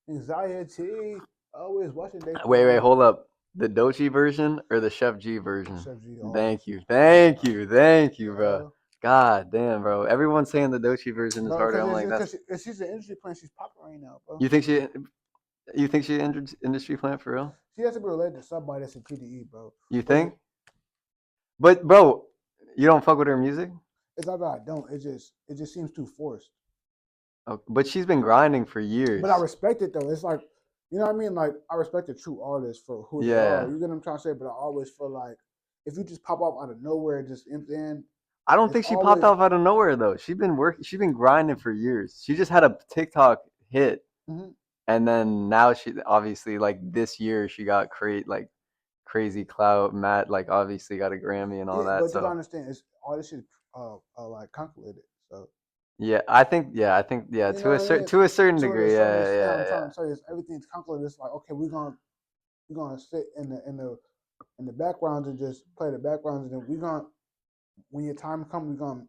Anxiety. Always watching they Wait, play. hold up. The Dochi version or the Chef G version? Chef G always. Thank you, thank you, thank you, bro. Yeah. God damn, bro. Everyone's saying the Dochi version is Bro, harder. I'm like, that's. because she's an industry plant. She's popular right now, bro. You think she? You think she industry plant for real? She has to be related to somebody that's in PDE, bro. You But think? But bro, you don't fuck with her music. it's not that I don't. It just seems too forced. Oh, but she's been grinding for years. But I respect it though. It's like, you know what I mean? Like I respect the true artists for who they are. Yeah. You get what I'm trying to say? But I always feel like if you just pop up out of nowhere, just then I don't it's think she popped always. off out of nowhere though. She's been working. She's been grinding for years. She just had a TikTok hit, Mhm. and then now she obviously like this year she got crazy clout. Matt like obviously got a Grammy and all Yeah, that. but you gotta So understand, it's all this shit like calculated. So yeah, I think yeah you know what I mean? to a certain To a degree. certain Yeah, extent, yeah, I'm trying yeah. to tell you, is everything's calculated. It's like, okay, we're gonna sit in the background and just play the backgrounds, and then we're gonna when your time comes, we're gonna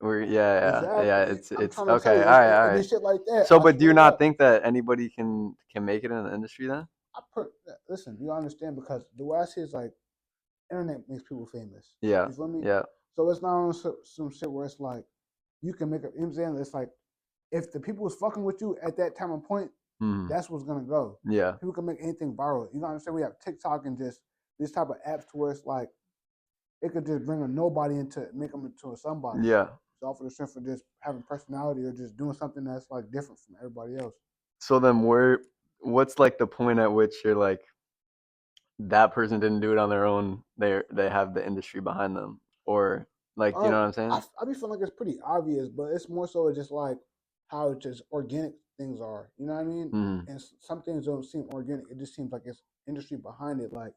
We're yeah. exactly. I'm It's trying to tell okay. you, All it be right. shit like that. So, I but do you straight not up. think that anybody can make it in the industry then? I put listen. You understand because the way I see it's like internet makes people famous. Yeah, You feel me? yeah. So it's not on some shit where it's like you can make it. You know what I'm saying? It's like if the people was fucking with you at that time and point, Hmm. that's what's gonna go. Yeah, People can make anything viral. You gotta understand we have TikTok and just this type of apps to where it's like it could just bring a nobody into make them into a somebody. yeah. So off of the strength of just having personality or just doing something that's like different from everybody else. So then what's like the point at which you're like that person didn't do it on their own. They have the industry behind them, or like, you know what I'm saying? I be feeling like it's pretty obvious, but it's more so just like how just organic things are. You know what I mean? Hmm. And some things don't seem organic. It just seems like it's industry behind it, like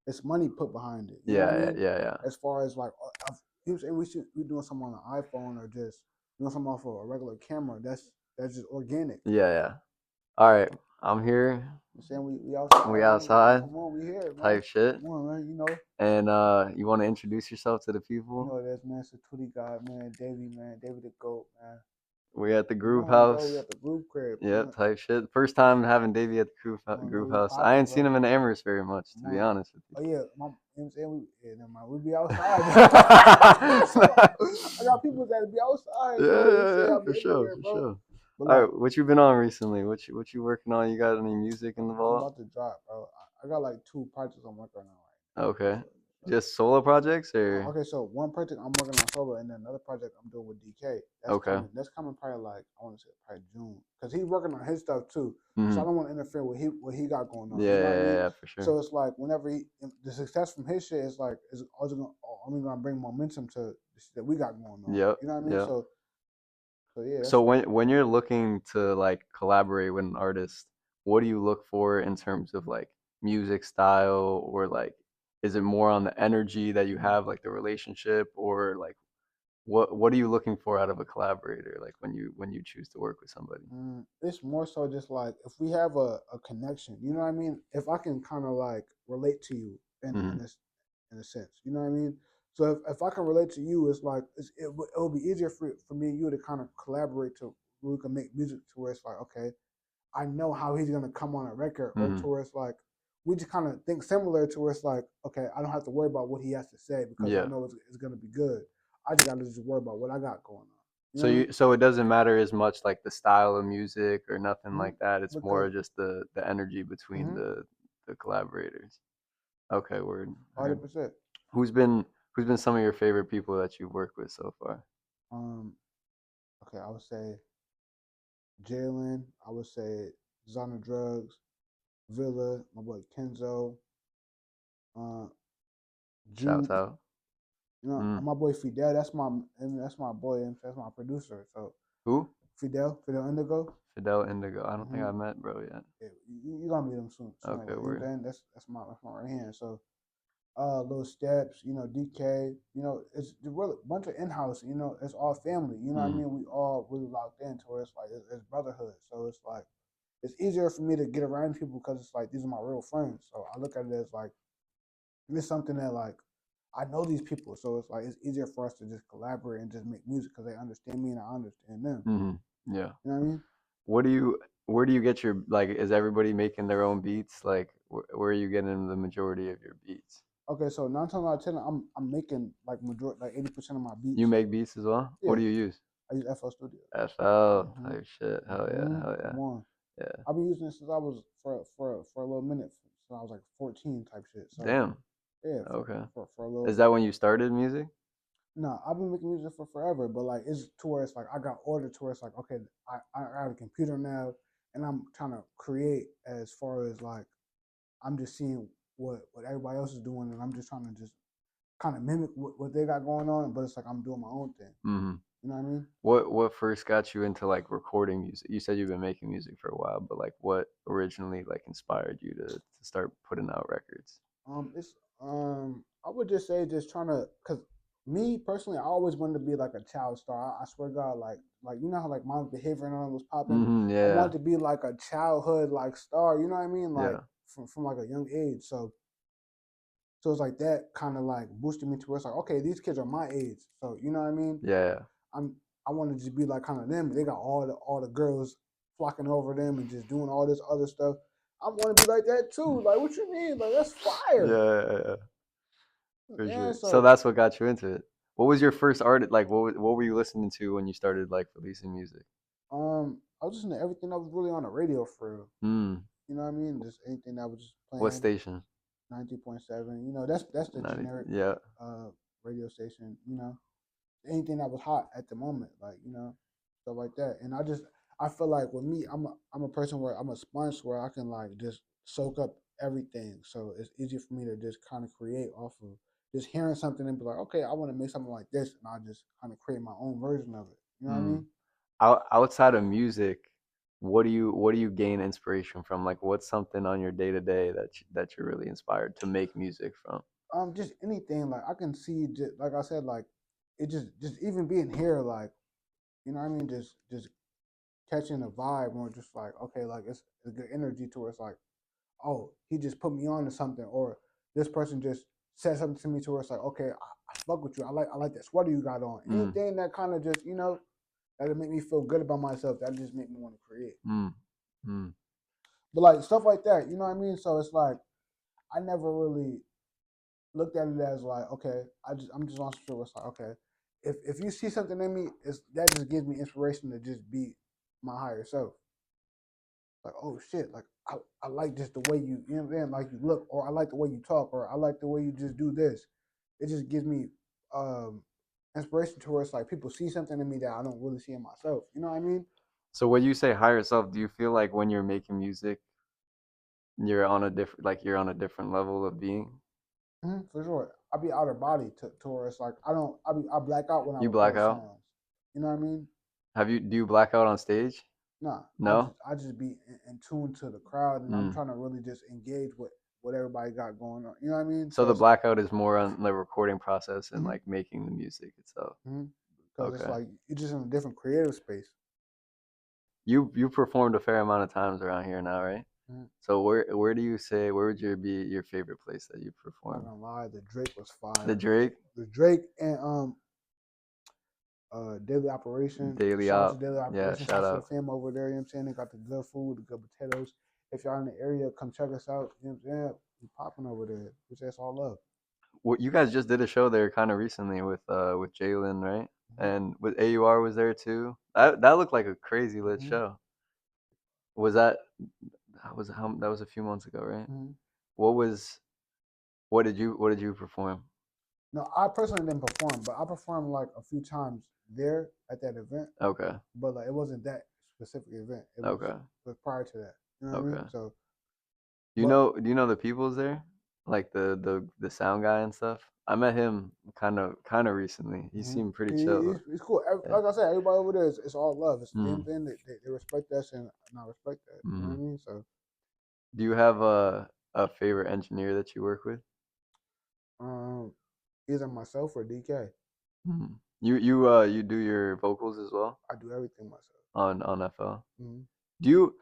it's money put behind it. You know what I mean? Yeah. As far as like, you know, we should be doing something on an iPhone or just doing something off of a regular camera. That's just organic. Yeah. All right, I'm here. You saying we outside, We man. outside Come on, we here, man. type shit. Come on, man. And you want to introduce yourself to the You people? know that's man. It's a Tootie God, man. Dayvii, man. David the Goat, man. We at the Come Groove on, bro. We House. at the group crib. Yep, type shit. First time having Dayvii at the Man, Groove we House. I popping, ain't seen bro. him in Amherst very much, Come to be on. honest with Oh yeah, you know what I'm saying? Never mind. We be outside. you. I got people that be outside, bro. You say I'll be For sure, everywhere, for bro. sure. But All like, right, what you been on recently? What you working on? You got any music I'm involved? about to drop, bro. I got like two projects I'm working on right now. Okay, So, just solo projects or okay, so one project I'm working on solo, and then another project I'm doing with DK. That's okay. coming. That's coming probably like I want to say probably June, because he's working on his stuff too. So I Hmm. don't want to interfere with what he got going on. Yeah, You know what I mean? for sure. So it's like whenever the success from his shit is like is only gonna bring momentum to the shit that we got going on. Yep, You know what I mean? yep. So yeah, So that's when you're looking to like collaborate with an artist, what do you look for in terms of like music style, or like is it more on the energy that you have, like the relationship, or like what are you looking for out of a collaborator, like when you choose to work with somebody? it's more so just like if we have a connection. You know what I mean? If I can kind of like relate to you in Hmm. this in a sense. You know what I mean? So if I can relate to you, it's like it will be easier for me and you to kind of collaborate to where we can make music to where it's like, okay, I know how he's gonna come on a record, or to Hmm. where it's like we just kind of think similar to where it's like, okay, I don't have to worry about what he has to say because I Yeah. know it's gonna be good. I just gotta just worry about what I got going on. You know So what I mean? so it doesn't matter as much like the style of music or nothing Mm-hmm. like that. It's Because more just the energy between mm-hmm, the collaborators. Okay, word. All right. 100%. Who's been who's been some of your favorite people that you've worked with so far? Um, okay, I would say Jalen. I would say Designer Drugs, Villa, my boy Kenzo, uh, Shouts Juke. out. You know, Mm. my boy Fidel. That's my boy, and that's my producer. So Who? Fidel Indigo. Fidel Indigo. I don't think Mm-hmm. I met bro yet. Yeah, you gonna meet him soon. Sooner or Okay, later. You know what word. I'm saying? That's my right hand. So little steps, DK, it's really a bunch of in house, it's all family, you know what I Mm. mean? We all really locked into where it's like it's brotherhood. So it's like it's easier for me to get around people because it's like these are my real friends. So I look at it as like it's something that like I know these people, so it's like it's easier for us to just collaborate and just make music because they understand me and I understand them. Hmm. Yeah. You know what I mean? what do you where do you get your like? Is everybody making their own beats? Like, where are you getting the majority of your beats? Okay, so 9 times out of 10, I'm making like majority, like 80% of my You beats. make beats as well? What Yeah, do you use? I use FL Studio. FL Mhm. type shit. Hell yeah, Mhm. hell yeah, Come on. yeah. I've been using it since I was for a little minute, since I was like 14 type shit. So Damn. yeah, Okay. for a little. Is that when you started music? No, I've been making music for forever, but like it's to where it's like I got ordered to where it's like okay, I have a computer now, and I'm trying to create as far as like I'm just seeing what everybody else is doing, and I'm just trying to just kind of mimic what they got going on, but it's like I'm doing my own thing. Mm-hmm. You know what I mean? What first got you into like recording music? You said you've been making music for a while, but like what originally like inspired you to start putting out records? It's I would just say just trying to, cause me personally, I always wanted to be like a child star. I swear to God, like you know how like Mom's Behavior and all was popping. Mm-hmm. I Yeah, wanted to be like a childhood like star. You know what I mean? Like yeah. from like a young age. So it's like that kind of like boosted me to where it's like okay, these kids are my age. So you know what I mean? Yeah. I'm I wanted to just be like kind of them. But they got all the girls flocking over them and just doing all this other stuff. I want to be like that too. Like what you mean? Like that's Yeah, fire. yeah, yeah, for Yeah. sure. So So that's what got you into it. What was your first art? Like, what were you listening to when you started like releasing music? I was listening to everything that was really on the radio for real. Hmm. You know what I mean? Just anything that was just What playing. station? 90.7. You know, that's the 90. generic Yeah. uh radio station. You know, anything that was hot at the moment, like stuff like that. And I feel like with me, I'm a person where I'm a sponge where I can like just soak up everything. So it's easy for me to just kind of create off of just hearing something and be like, okay, I want to make something like this, and I just kind of create my own version of it. You know what I Hmm. mean? Outside of music, what do you gain inspiration from? Like, what's something on your day to day that you're really inspired to make music from? Just anything. Like I can see, just like I said, like it just even being here, like you know what I mean, just catching a vibe, or just like okay, like it's a good energy to where it's like, oh, he just put me on to something, or this person just said something to me to where it's like, okay, I fuck with you. I like that sweater you got on. Mm, Anything that kind of just that'll make me feel good about myself. That just make me want to create. mm, mm. But like stuff like that, you know what I mean. So it's like I never really looked at it as like, okay, I'm just on some shit where it's like, okay, if you see something in me, it's that just gives me inspiration to just be my higher self. Like, oh shit, like I like just the way you know what I'm saying, like you look, or I like the way you talk, or I like the way you just do this. It just gives me um inspiration towards like people see something in me that I don't really see in myself. You know what I mean? So when you say higher self, do you feel like when you're making music, you're on a different level of being? For sure. I be out of body to where it's like I black out when I You black record out? songs. You know what I mean? Do you black out on stage? Nah, No? I just be in tune to the crowd, and I'm Mm. trying to really just engage with what everybody got going on. You know what I mean? So So the it's blackout is more on the recording process and mm-hmm, like making the music itself. mm-hmm, because it's Okay. like you're just in a different creative space. You performed a fair amount of times around here now, right? Mm-hmm. So where would be your favorite place that you I'm not performed? gonna lie, the Drake was The fire. Drake The Drake and Daily Operation. Daily Shout out to Op. Daily Yeah, Operation. Shout shout out to the out. fam over there. You know what I'm saying? They got the good food, the good potatoes. If y'all in the area, come check us out. You know what I'm saying? We popping over there. Which that's all love. What you guys just did a show there kind of recently with Jalen, right? Mm-hmm. And with AUR was there too. That looked like a crazy lit Mm-hmm. show. Was that was a few months ago, right? Mm-hmm. What was what did you perform? No, I personally didn't perform, but I performed like a few times there at that event. Okay. But like it wasn't that specific event. Okay. Was prior to that. You know what I mean? Okay. So, Do you but know do you know the peoples there? Like the sound guy and stuff? I met him kind of recently. He seemed pretty chill. he's cool. Yeah. Like I said, everybody over there is all love. It's Mm, anything they respect us, and I respect that. You know what I mm. mean? So, Do you have a favorite engineer that you work with? um, either myself or DK, Mm. You do your vocals as well I do everything myself. on FL? Mm-hmm. Do you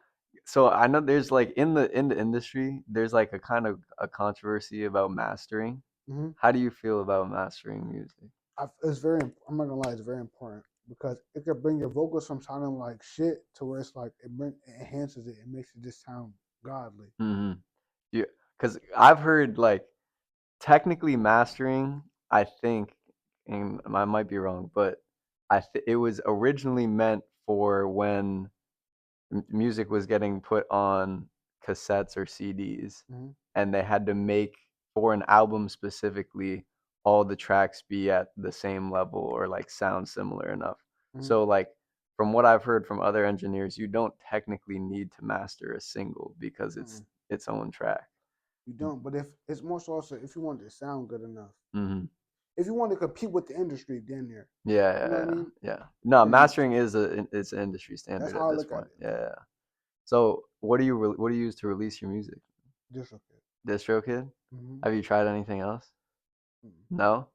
so I know there's like in the industry, there's like a kind of a controversy about mastering. Mm-hmm. How do you feel about mastering music? It's very. I'm not gonna lie. It's very important because it could bring your vocals from sounding like shit to where it's like it enhances it. It makes it just sound godly. Mm-hmm. Yeah, because I've heard like technically mastering, I think, and I might be wrong, but it was originally meant for when music was getting put on cassettes or CDs, Mm-hmm. and they had to make for an album specifically all the tracks be at the same level or like sound similar enough. Mm-hmm. So like from what I've heard from other engineers, you don't technically need to master a single because it's Mm-hmm. its own track. You don't, but if it's more so also if you want it to sound good enough. Mm-hmm. If you want to compete with the industry, then there. Yeah, You know what yeah, I mean? yeah, yeah. No, Then mastering is it's an industry that's standard how at I this look at point. it. Yeah, yeah. So what do you use to release your music? Just okay. DistroKid? Mm-hmm. Have you tried anything else? Mm-hmm. No?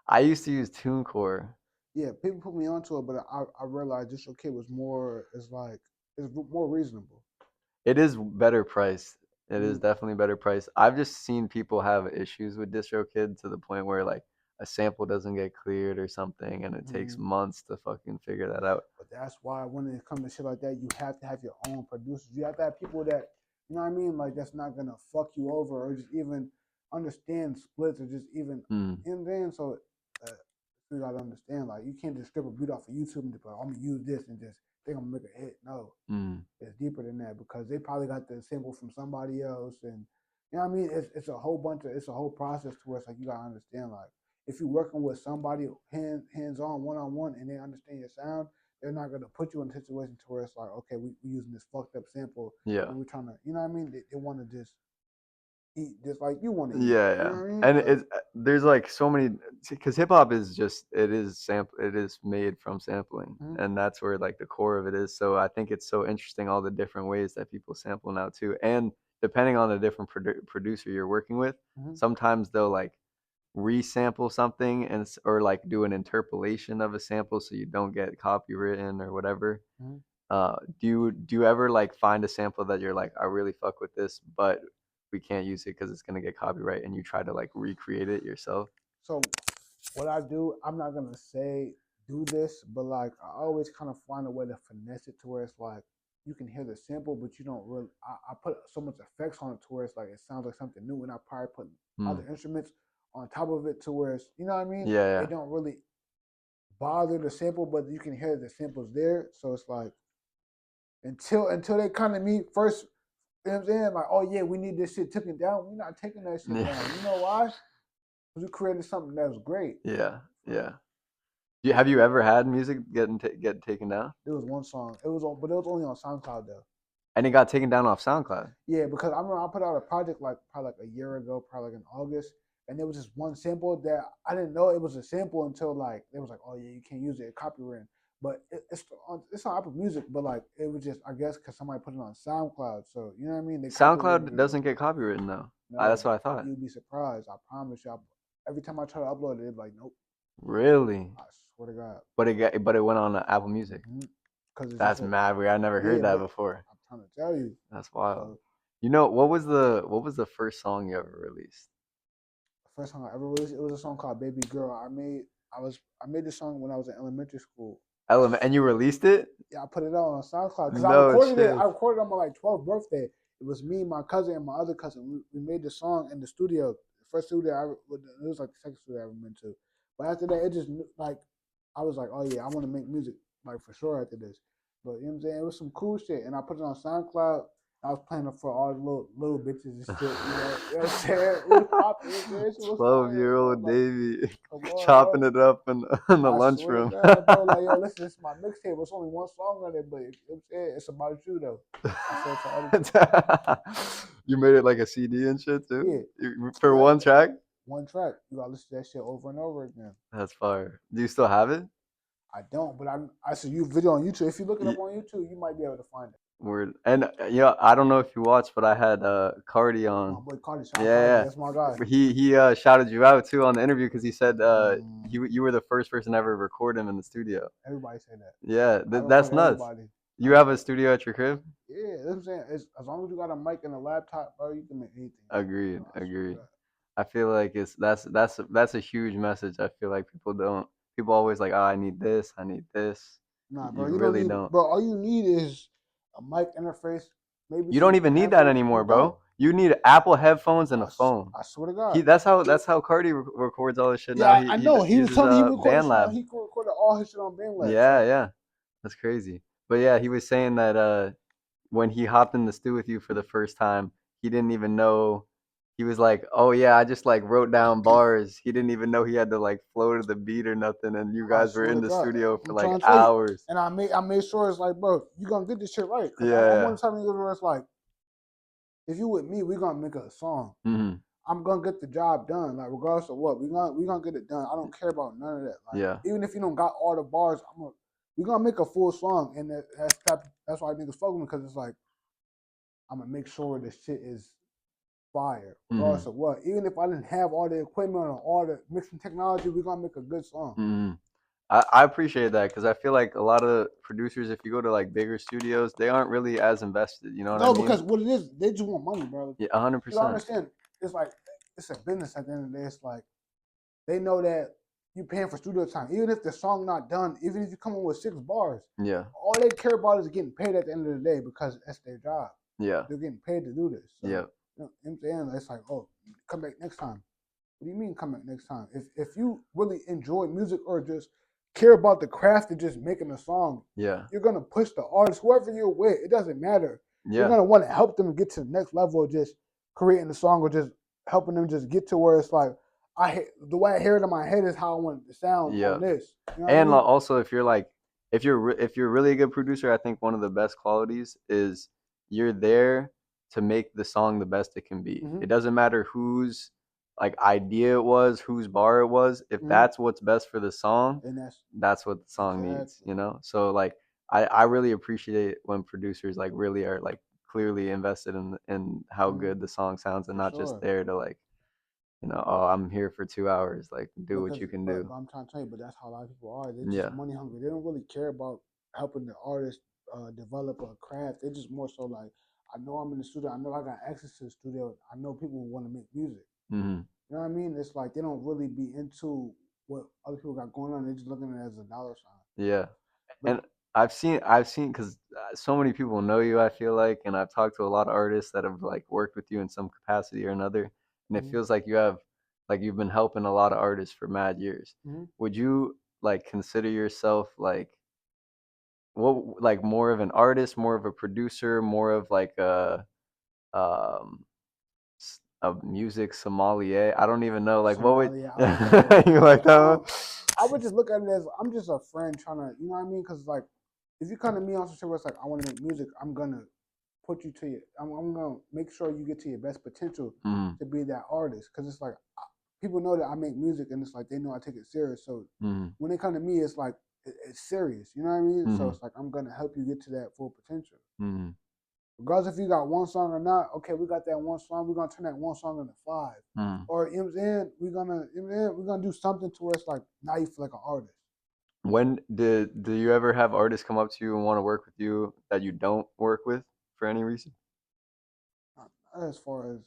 I used to use TuneCore. Yeah, people put me onto it, but I realized this okay was more. It's like it's more reasonable. It is better priced. It is Mm-hmm. definitely better priced. I've just seen people have issues with DistroKid to the point where like a sample doesn't get cleared or something and it takes Mm-hmm. months to fucking figure that out. But that's why when it comes to shit like that, you have to have your own producers. You have to have people that you know what I mean, like that's not gonna fuck you over or just even understand splits or just even Mm, and then so uh, you gotta understand like you can't just strip a beat off of YouTube and be like, I'm gonna use this and just think I'm gonna make a hit. No, mm. it's deeper than that because they probably got the sample from somebody else and you know what I mean. It's a whole bunch of it's a whole process to where it's like you gotta understand like if you're working with somebody hands on one on one and they understand your sound, they're not gonna put you in a situation to where it's like okay we using this fucked up sample Yeah. and we're trying to you know what I mean. They want to just eat just like you want to eat. Yeah, You yeah. know what I mean? And So it's there's like so many because hip hop is just it is made from sampling mm-hmm, and that's where like the core of it is. So I think it's so interesting all the different ways that people sample now too. And depending on the different producer you're working with, mm-hmm, sometimes they'll like resample something and or like do an interpolation of a sample so you don't get copywritten or whatever. mm-hmm. Do you ever like find a sample that you're like I really fuck with this, but we can't use it because it's gonna get copyright, and you try to like recreate it yourself? So what I do, I'm not gonna say do this, but like I always kind of find a way to finesse it to where it's like you can hear the sample, but you don't really. I put so much effects on it to where it's like it sounds like something new, and I probably put Hmm. other instruments on top of it to where it's you know what I mean. Yeah, It yeah. don't really bother the sample, but you can hear the samples there. So it's like until they kind of meet first. You know what I'm saying? Like, oh yeah, we need this shit taken down. We're not taking that shit down. You know why? Because we created something that was great. Yeah, For yeah. Have you ever had music get taken down? There was one song. It was on, but it was only on SoundCloud though. And it got taken down off SoundCloud. Yeah, because I remember I put out a project like probably like a year ago, probably like in August, and there was just one sample that I didn't know it was a sample until like it was like, oh yeah, you can't use it, copyright. But it's on Apple Music, but like it was just I guess because somebody put it on SoundCloud, so you know what I mean. They copyrighted SoundCloud it. doesn't get copywritten though. That's No, what I thought. you'd be surprised. I promise you. Every time I try to upload it, it's like nope. Really? I swear to God. But it went on Apple Music. Because it's just That's a mad weird. I never heard yeah, that but before. I'm trying to tell you. That's wild. So You know what was the first song you ever released? first song I ever released, it was a song called "Baby Girl." I made this song when I was in elementary school. Element, and you released it? Yeah, I put it out on SoundCloud because I No recorded it. I shit. recorded it on my like 12th birthday. It was me, my cousin, and my other cousin. We made the song in the studio. The first studio it was like the second studio I ever been to. But after that, it just like I was like, oh yeah, I want to make music like for sure after this. But you know what I'm saying? It was some cool shit, and I put it on SoundCloud. I was playing it for all the little bitches and shit. You know what I'm saying? It was popping. It was fire, bro. 12-year-old Like, Dayvii come on, chopping bro. it up in the I swear to lunchroom. God, bro. Like, yo, listen, this is my mixtape. It's only one song on it, but you know what I'm saying? It's about you, though. I said to other people, You made it like a CD and shit too? yeah, For yep, one track? one track. You gotta listen to that shit over and over again. That's fire. Do you still have it? I don't, but I see you video on YouTube. If you look it up on YouTube, you might be able to find it. Word. And yeah, I don't know if you watched, but I had Cardi My on. boy Cardi, shout out Cardi. Yeah, That's my guy. yeah. He shouted you out too on the interview because he said Mm, you were the first person to ever record him in the studio. everybody say that. Yeah, I that's record nuts. everybody. I You have a record. studio at your crib? Yeah, that's what I'm saying. As long as you got a mic and a laptop, bro, you can make anything. Agreed, Bro, I swear to agreed. God. I feel like that's a huge message. I feel like people don't people always like, oh, I need this, I need this. Nah, bro, You you don't really need, don't. bro. All you need is a mic interface, maybe You don't some even need that ampers. You anymore, don't. bro. You need Apple headphones and a phone. I swear to God. That's how Cardi records all this shit now. Yeah, He I know. He was uses telling me he recorded shit on. BandLab. He recorded all his shit on BandLab. Yeah, So yeah, that's crazy. But yeah, he was saying that when he hopped in the stew with you for the first time, he didn't even know. He was like, "Oh yeah, I just like wrote down bars." He didn't even know he had to like flow to the beat or nothing, and you I guys were swear in to the God, studio for I'm like trying to tell you. hours. And I made sure it's like, bro, you gonna get this shit right. Cause Yeah, I yeah. want to tell you where it's like, if you with me, we gonna make a song. Mm-hmm. I'm gonna get the job done, like regardless of what. We gonna get it done. I don't care about none of that. Like Yeah. even if you don't got all the bars, we gonna make a full song, and that's why niggas fuck with me because it's like I'm gonna make sure the shit is fire, Mm-hmm. regardless of what. Even if I didn't have all the equipment or all the mixing technology, we gonna make a good song. Mm-hmm. I appreciate that because I feel like a lot of producers, if you go to like bigger studios, they aren't really as invested. You know what I No, mean? because what it is, they just want money, bro. Yeah, 100%. You don't understand? It's like it's a business at the end of the day. It's like they know that you paying for studio time, even if the song not done, even if you come in with 6 bars. Yeah, All they care about is getting paid at the end of the day because that's their job. yeah, They're getting paid to do this. yeah, So you know, in the end, it's like, oh, come back next time. What do you mean come back next time? If you really enjoy music or just care about the craft of just making a song, yeah, you're gonna push the artist, whoever you're with. It doesn't matter. You're yeah, gonna want to help them get to the next level of just creating the song or just helping them just get to where it's like the way I hear it in my head is how I want it to sound yeah. on this. You know what I And mean? also, if you're like, if you're really a good producer, I think one of the best qualities is you're there to make the song the best it can be. Mm-hmm. It doesn't matter whose like idea it was, whose bar it was. If Mm-hmm. that's what's best for the song, And that's what the song needs. exactly You know. So like, I really appreciate when producers like really are like clearly invested in how mm-hmm. good the song sounds and For not just sure. there to like, oh, I'm here for 2 hours. Like, do what Because you can but do. I'm trying to tell you, but that's how a lot of people are. They're just Yeah. money hungry. They don't really care about helping the artist develop a craft. They just more so like, I know I'm in the studio. I know I got access to the studio. I know people who want to make music. Mm-hmm. You know what I mean? It's like they don't really be into what other people got going on. They're just looking at it as a dollar sign. Yeah. But And I've seen because so many people know you. I feel like, and I've talked to a lot of artists that have like worked with you in some capacity or another, and it mm-hmm, feels like you've been helping a lot of artists for mad years. mm-hmm. Would you like consider yourself like what like more of an artist, more of a producer, more of like um a music sommelier? I don't even know. Like, what would Somalia, I like that word. you like that one? I would just look at it as I'm just a friend trying to, you know what I mean? Because like, if you come to me on some shit where it's like I want to make music, I'm gonna put you to your. I'm gonna make sure you get to your best potential Mm-hmm. to be that artist. Because it's like people know that I make music, and it's like they know I take it serious. So Mm-hmm. when they come to me, it's like it's serious. You know what I mean? So Mm-hmm. it's like I'm gonna help you get to that full potential. Mm-hmm. Regardless if you got one song or not, okay, we got that one song. We're gonna turn that one song into 5. Mm-hmm. Or you know what I'm saying? We're gonna do something to where it's like now you feel like an artist. When do you ever have artists come up to you and want to work with you that you don't work with for any reason? Not as far as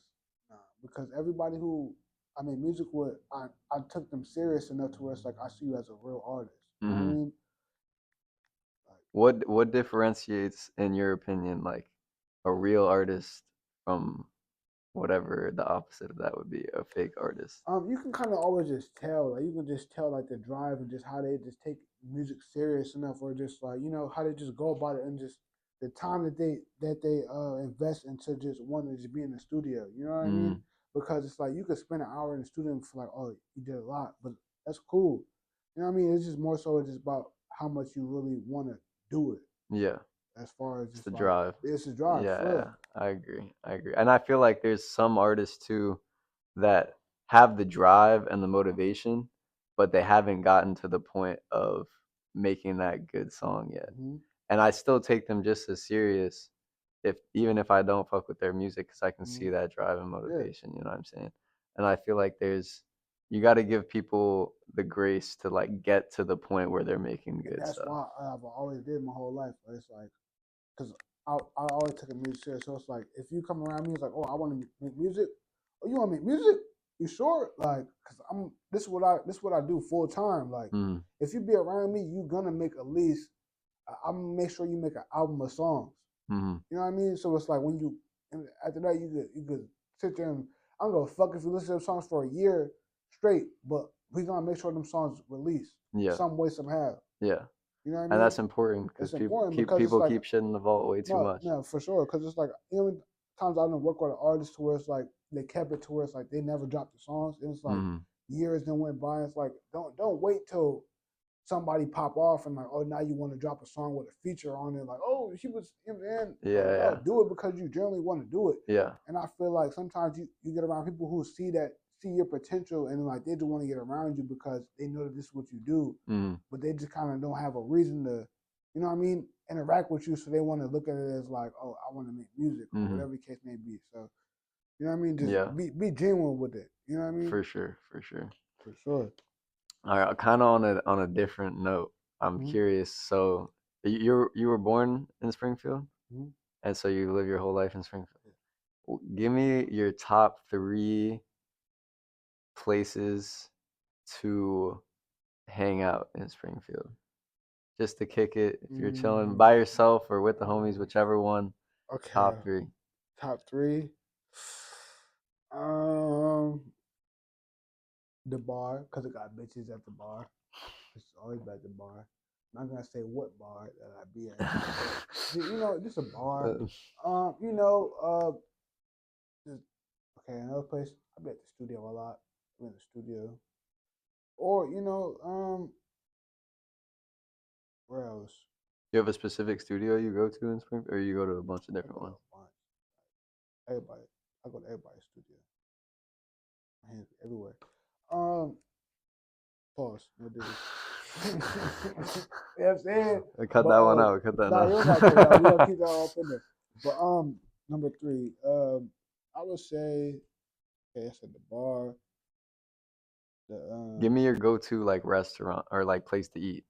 because everybody who I made music with, I took them serious enough to where it's like I see you as a real artist. You know what I Mm-hmm. mean? Like, What differentiates, in your opinion, like a real artist from whatever the opposite of that would be, a fake artist? you can kind of always just tell. Like you can just tell like the drive and just how they just take music serious enough, or just like how they just go about it and just the time that they invest into just wanting to just be in the studio. You know what I Mm-hmm. mean? Because it's like you could spend an hour in the studio and feel like, oh, you did a lot, but that's cool. You know what I mean? It's just more so just about how much you really want to do it. Yeah, As far as it's just the like drive. it's a Yeah, drive for yeah, real. I agree. I agree. And I feel like there's some artists too that have the drive and the motivation, but they haven't gotten to the point of making that good song yet. Hmm. And I still take them just as serious if even if I don't fuck with their music because I can Hmm. see that drive and Yeah. motivation, you know what I'm saying? And I feel like you got to give people the grace to like get to the point where they're making And good that's stuff. why I've always did my whole life. But it's like, because I always took a music serious. So it's like, if you come around me, it's like, oh, I want to make music. Oh, you want to make music? You sure? Like, cause I'm this is what I do full time. Like, Mm, if you be around me, you gonna make at least. I'm gonna make sure you make an album of songs. mm, You know what I mean? So it's like when you and after that you could sit there and I'm gonna fuck if you listen to them songs for a year straight, but we gonna make sure them songs release yeah, some way somehow. yeah. You know what I And mean? that's important because It's important because it's people like keep shit in the vault way too no, much. no, for sure. Because it's like times I've work with an artist to where it's like they kept it to where it's like they never dropped the songs, and it's like Mm, years then went by. It's like don't wait till somebody pop off and like oh now you want to drop a song with a feature on it like oh she was in the end like yeah, no yeah, do it because you generally want to do it. yeah. And I feel like sometimes you get around people who see your potential and like they just want to get around you because they know that this is what you do, Mm, but they just kind of don't have a reason to, you know what I mean, interact with you. So they want to look at it as like, oh, I want to make music or mm, whatever the case may be. So you know what I mean, just yeah, be genuine with it. You know what I mean? for sure, for sure. For sure. All right, kind of on a different note. I'm Mm-hmm. curious. So you were born in Springfield, Mm-hmm. and so you live your whole life in Springfield. Give me your top three places to hang out in Springfield, just to kick it. If you're chilling Mm-hmm. by yourself or with the homies, whichever one. Okay. Top three. Top three. Um, the bar, cause it got bitches at the bar. It's always at the bar. I'm not gonna say what bar that I be at, but you know, just a bar. You know, just, okay, another place. I be at the studio a lot. I'm in the studio, or you know, where else? You have a specific studio you go to in Springfield, or you go to a bunch of I different go to ones? a bunch. Everybody, I go to everybody's studio. My hands be everywhere. Um, pause. No digits. You know what I'm saying? Cut But that one out. Cut that nah, you don't gotta cut it out. We gonna out. keep that all up in there. But number three, I would say, okay, I said the bar, the Give me your go-to like restaurant or like place to eat.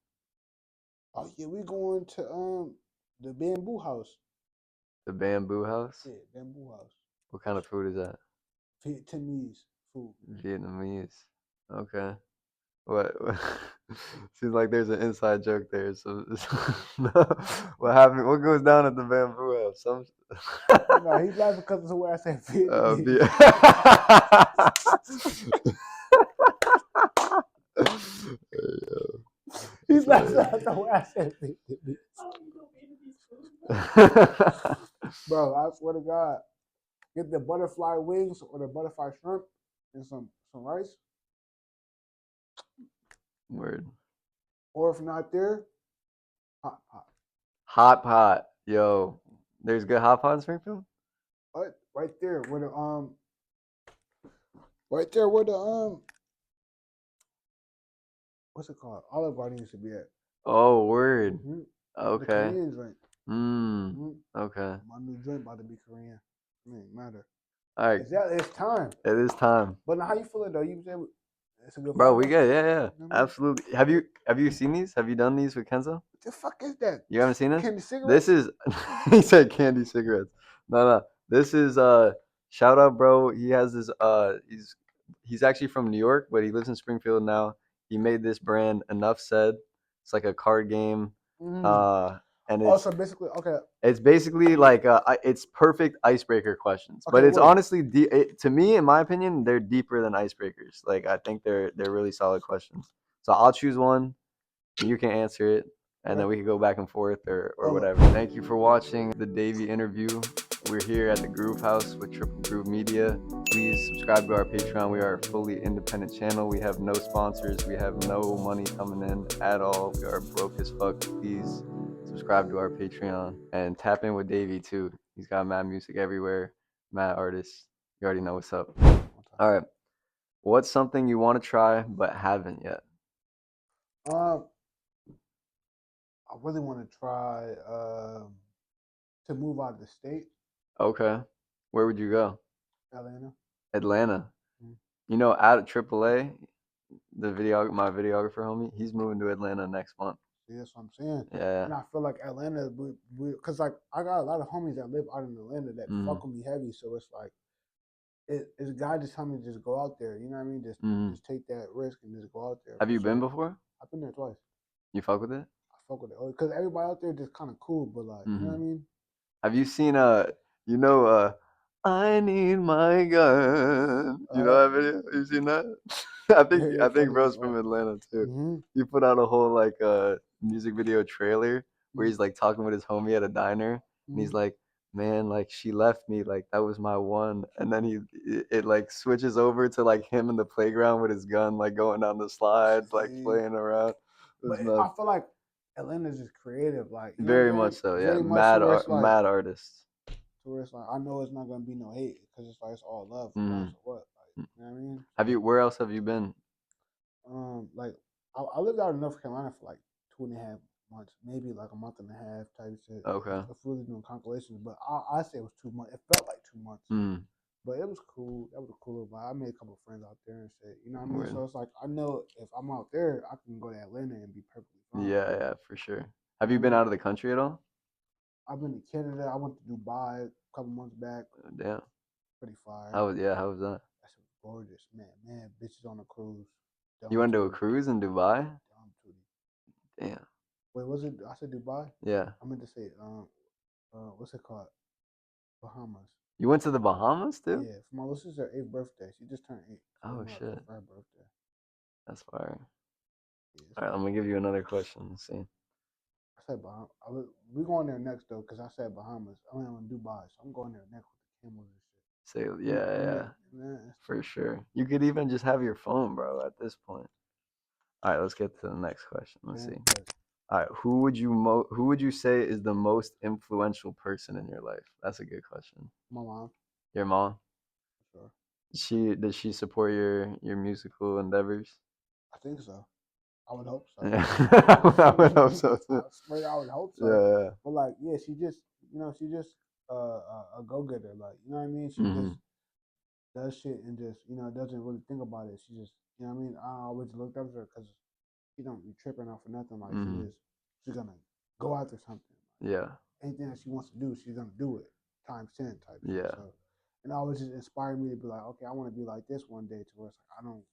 oh yeah, we going to the bamboo house. The Bamboo House. Yeah, bamboo house. What kind of food is that? Vietnamese food. Vietnamese. Okay. What? Seems like there's an inside joke there. So, what happened? What goes down at the Bamboo House? Some. No, he's laughing because of the way I said Be- Vietnamese. He's laughing at the way I said Vietnamese. Bro, I swear to God, get the butterfly wings or the butterfly shrimp and some rice. Word. Or if not there, hot pot. Hot pot. Yo, there's good hot pot in Springfield? What? Right there where the what's it called? Olive Garden used to be at. Oh, word. Mm-hmm. The Okay. Korean joint. Mm. Mm-hmm. Okay. My new joint about to be Korean. It ain't matter. All right. It's time. It is time. But now how you feeling though? You say it's a good Bro, vibe we though? good. Yeah, yeah. You know what I mean? Absolutely. Have you seen these? Have you done these with Kenzo? What the fuck is that? You haven't seen this? Candy This cigarettes? is he said candy cigarettes. No, no. This is shout out bro. He has this he's actually from New York, but he lives in Springfield now. He made this brand, Enough Said. It's like a card game. Mm. Uh and Also basically okay. it's basically like it's perfect icebreaker questions, but Okay, it's word. honestly to me, in my opinion, they're deeper than icebreakers. Like I think they're really solid questions. So I'll choose one, you can answer it, and then Okay. we can go back and forth or Hold whatever. up. Thank you for watching the Dayvii interview. We're here at the Groove House with Triple Groove Media. Please subscribe to our Patreon. We are a fully independent channel. We have no sponsors. We have no money coming in at all. We are broke as fuck. Please subscribe to our Patreon and tap in with Dayvii too. He's got mad music everywhere, mad artists. You already know what's up. All right. What's something you want to try but haven't yet? Um I really want to try to move out of the state, Okay. Where would you go? Atlanta. Atlanta. Mm. You know, at AAA, my videographer homie, he's moving to Atlanta next month. See, that's what I'm saying. Yeah. And I feel like Atlanta, because like I got a lot of homies that live out in Atlanta that Mm. fuck with me heavy. So it's like it's God just telling me to just go out there. You know what I mean? Mm. Just take that risk and just go out there Have for you been sure. before? I've been there twice. You fuck with it? I fuck with it because everybody out there just kind of cool, but like you know what I Mm-hmm. mean? Have you seen you know I need my gun. You know Uh, that video? You seen that? yeah, I you're think funny as bro's fuck. from Atlanta too. Mm-hmm. He put out a whole like music video trailer where Mm-hmm. he's like talking with his homie at a diner and Mm-hmm. he's like, man, like she left me, like that was my one. And then it like switches over to like him in the playground with his gun, like going down the slides, like See, playing around. It was I nuts. feel like Atlanta's just creative, like you know what I'm Very much saying? so, yeah. Very much to where it's like Mad artists. I know it's not gonna be no hate because it's like it's all love regardless Mm. of what. Like you know what I mean? Have So you? Where else have you been? like I lived out in North Carolina for like 2.5 months, maybe like a month and a half type shit. Okay. If really doing calculations, but I say it was 2 months. It felt like 2 months, Mm. but it was cool. That was a cool little vibe. I made a couple of friends out there and shit. You know what I mean? Word. So it's like I know if I'm out there, I can go to Atlanta and be perfectly fine. Yeah, yeah, for sure. You Have know you what I been mean? out of the country at all? I've been to Canada. I went to Dubai a couple months back. Damn. Pretty fire. How was that? That shit was gorgeous, man. Bitches on a cruise. You Dumb went to a tootie. cruise in Dubai? Dumb tootie. Damn. Wait, was it? I said Dubai. Yeah. I meant to say what's it called? Bahamas. You went to the Bahamas too? Yeah, for my little sister's 8th birthday. She just turned 8, so we Oh went up shit. for her birthday. That's fire. Yeah, it's All right, I'm cool. gonna give you another question. Let's see. I said Bahamas. We going there next though, cause I said Bahamas. I went on Dubai, so I'm going there next with the camels and shit. Say We yeah, met, yeah, man. for sure. You could even just have your phone, bro, at this point. All right, let's get to the next question. Let's see. But All right, who would you say is the most influential person in your life? That's a good question. my mom, Your mom? for sure. Does she support your musical endeavors? I think so. I would hope so. Yeah, I would hope so I too. swear I would hope so. Yeah. But like, yeah, she just a go getter. Like, you know what I mean? She Mm-hmm. just does shit and just doesn't really think about it. She just you know what I mean. I always looked up to her because she don't be tripping off for nothing. Like Mm-hmm. she's gonna go after something. Yeah. Anything that she wants to do, she's gonna do it times 10 type shit. Yeah. So, and always just inspired me to be like, okay, I want to be like this one day to where it's like I don't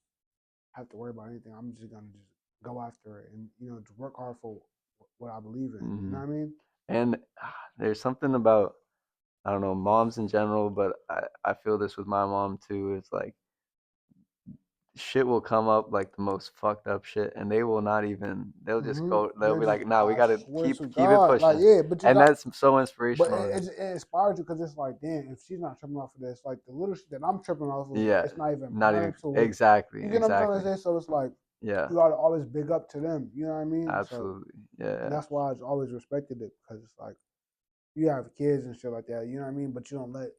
have to worry about anything. I'm just gonna just go after it and to work hard for what I believe in. You Mm-hmm. know what I mean? And there's something about, I don't know, moms in general, but I feel this with my mom too. It's like shit will come up, like the most fucked up shit, and they will not even. They'll They're be just, like, "No, we I gotta swear to keep it God, like pushing," yeah, but you and got, that's so but inspirational to me. it inspires you because it's like, damn, if she's not tripping off of this, like the little shit that I'm tripping off of, Yeah, it's not even not even mine. So what? exactly, You get what I'm trying exactly. to say? So it's like Yeah, you gotta always big up to them. You know what I mean? So absolutely. Yeah, and that's why I always respected it because it's like you have kids and shit like that. You know what I mean? But you don't let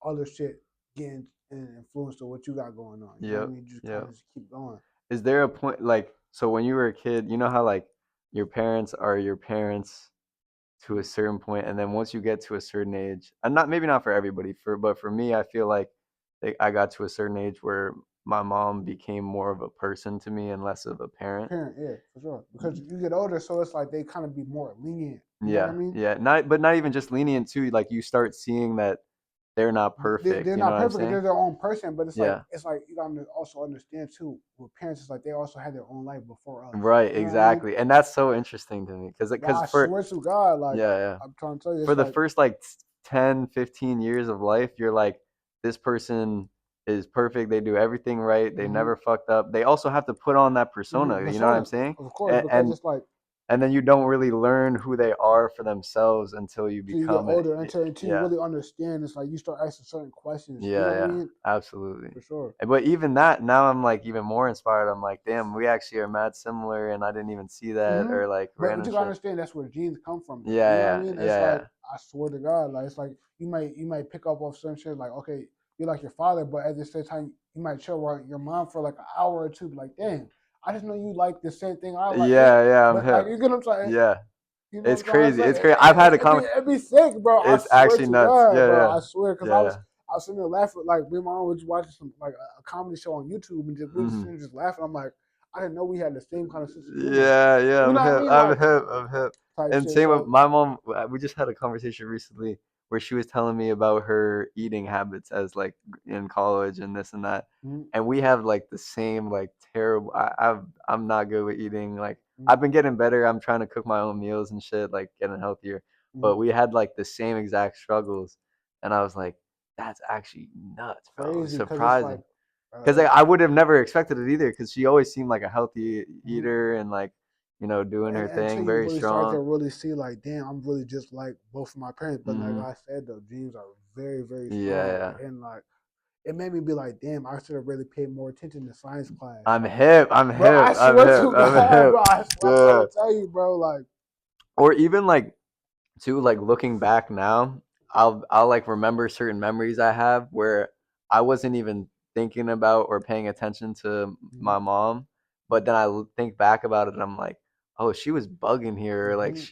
other shit get in influence to what you got going on. You know what I yep, mean? You just kind yep. of just keep going. Is there a point like so when you were a kid, you know how like your parents are your parents to a certain point, and then once you get to a certain age, and not maybe not for everybody, but for me, I feel like I got to a certain age where my mom became more of a person to me and less of a parent. Parent, yeah, for sure. Because you get older, so it's like they kind of be more lenient. You know what I Yeah, mean? yeah. Not even just lenient too. Like you start seeing that they're not perfect. They're You know not what I'm perfect. They're saying? their own person, but Yeah. it's like you gotta also understand too. With parents, it's like they also had their own life before us. Right. You know what I mean? Exactly. And that's so interesting to me because But I for swear to God, like yeah, yeah. I'm trying to tell you, For it's the like first like 10, 15 years of life, you're like, this person is perfect. They do everything right. They mm-hmm, never fucked up. They also have to put on that persona. You know what I'm persona, saying? of course, And because and, it's like and then you don't really learn who they are for themselves until you till you get become an older, until you yeah. really understand, it's like you start asking certain questions. You know Yeah, what I yeah, mean? absolutely. For sure. But even that, now I'm like even more inspired. I'm like, damn, we actually are mad similar, and I didn't even see that, hmm or like But random you gotta shit. understand that's where genes come from, though. You know what I Yeah, mean? yeah, It's like yeah, I swear to God, like it's like you might pick up off some shit like okay, you're like your father, but at the same time you might chill with your mom for like an hour or two, be like damn, I just know you like the same thing I like. yeah, yeah. I'm But like hip. you get what I'm saying? Yeah, You know what it's I'm trying to crazy. say? It's crazy. I've had a comment. It'd be sick, bro. I It's swear actually to nuts. God, Yeah, bro. yeah, I swear, cause yeah. I was sitting there laughing, like me and my mom was watching some like a comedy show on YouTube, and we just Hmm. sitting there just laughing. I'm like, I didn't know we had the same kind of sense of humor. Yeah, yeah. You I'm know what I hip. mean? I'm Like hip. I'm hip. type And shit. same with So my mom. We just had a conversation recently where she was telling me about her eating habits as like in college and this and that. Mm-hmm. And we have like the same like terrible. I'm not good with eating. Like Mm-hmm. I've been getting better. I'm trying to cook my own meals and shit, like getting healthier. Mm-hmm. But we had like the same exact struggles, and I was like, that's actually nuts, bro. It was Crazy, because it's like, surprising because I would have never expected it either. Because she always seemed like a healthy mhm. eater and like doing her And until thing, you very really start to strong. really see, like, damn, I'm really just like both of my parents. But like Hmm. I said, though, genes are very, very Yeah, strong, yeah. and like it made me be like, damn, I should have really paid more attention to science class. I'm Like, hip. I'm bro, I hip. I'm swear hip. to I'm God, hip. bro, I'm trying Yeah. to tell you, bro, like, Or even like too, like looking back now, I'll like remember certain memories I have where I wasn't even thinking about or paying attention to mm-hmm, my mom, but then think back about it and I'm like, oh, she was bugging here. Like mm-hmm,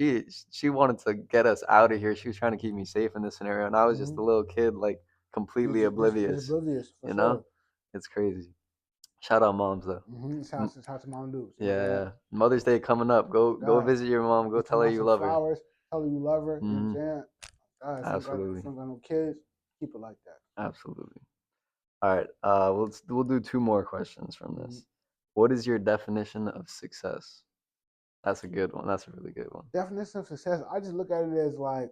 she wanted to get us out of here. She was trying to keep me safe in this scenario, and I was just mm-hmm. a little kid, like completely Just oblivious. oblivious for You know, sure. it's crazy. Shout out moms though. Mm-hmm. M- It's how to mom dudes. You know what I'm Yeah, saying? yeah. Mother's Day coming up. Oh Go God, visit your mom. Go get tell your her mom you some love her. flowers. Tell her you love her. You know what I'm Hmm. saying? God, if Absolutely. you don't got no kids, keep it like that. Absolutely. All right. We'll do two more questions from Mm-hmm. this. What is your definition of success? That's a good one. That's a really good one. Definition of success, I just look at it as like,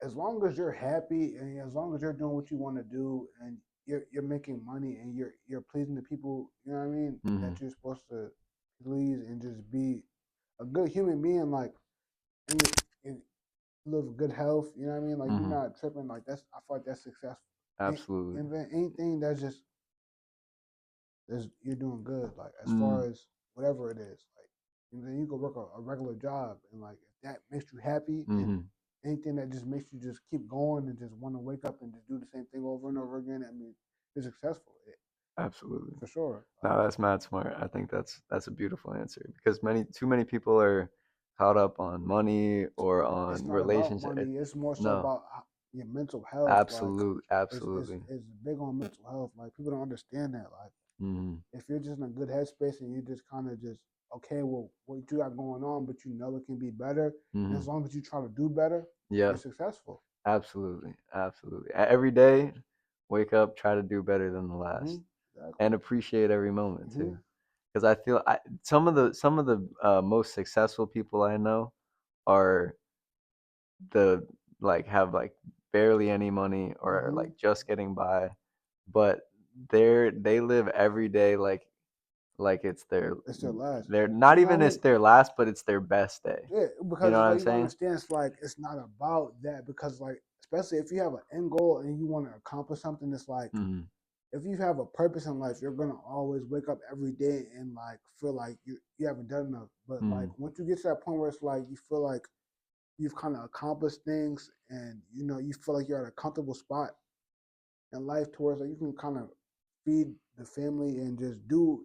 as long as you're happy and as long as you're doing what you want to do and you're making money and you're pleasing the people, you know what I mean, Hmm. that you're supposed to please, and just be a good human being, like, and live good health, you know what I mean, like you're Hmm. not tripping, like that's, I feel like that's successful. And, Absolutely. and then anything that's just, you're doing good, like as Mm. far as whatever it is, like, and then you can work a regular job, and like if that makes you happy, and Hmm. anything that just makes you just keep going and just want to wake up and just do the same thing over and over again, I mean, you're successful, Absolutely. for sure. Like, No, that's mad smart. I think that's a beautiful answer because too many people are caught up on money or it's on not about relationship. money. It's more so No, about your mental health. Like, absolutely. it's big on mental health. Like, people don't understand that. Like, Hmm. if you're just in a good headspace and you just kind of just okay, well, what you got going on, but you know it can be better, and as Hmm. long as you try to do better, you're Yeah, successful. absolutely, absolutely. Every day, wake up, try to do better than the Mm-hmm. last, Exactly. and appreciate every moment Mm-hmm. too. Because I feel some of the most successful people I know are the like have like barely any money or Mm-hmm. like just getting by, but they live every day like it's It's their last. their not You know even what I it's mean? their last, but it's their best day. Yeah, You because know it's what like I'm you gotta saying? understand, it's like it's not about that, because like, especially if you have an end goal and you want to accomplish something, it's like, Hmm. if you have a purpose in life, you're gonna always wake up every day and like feel like you haven't done enough. But like Hmm. once you get to that point where it's like you feel like you've kind of accomplished things, and you know you feel like you're at a comfortable spot in life towards like you can kind of feed the family and just do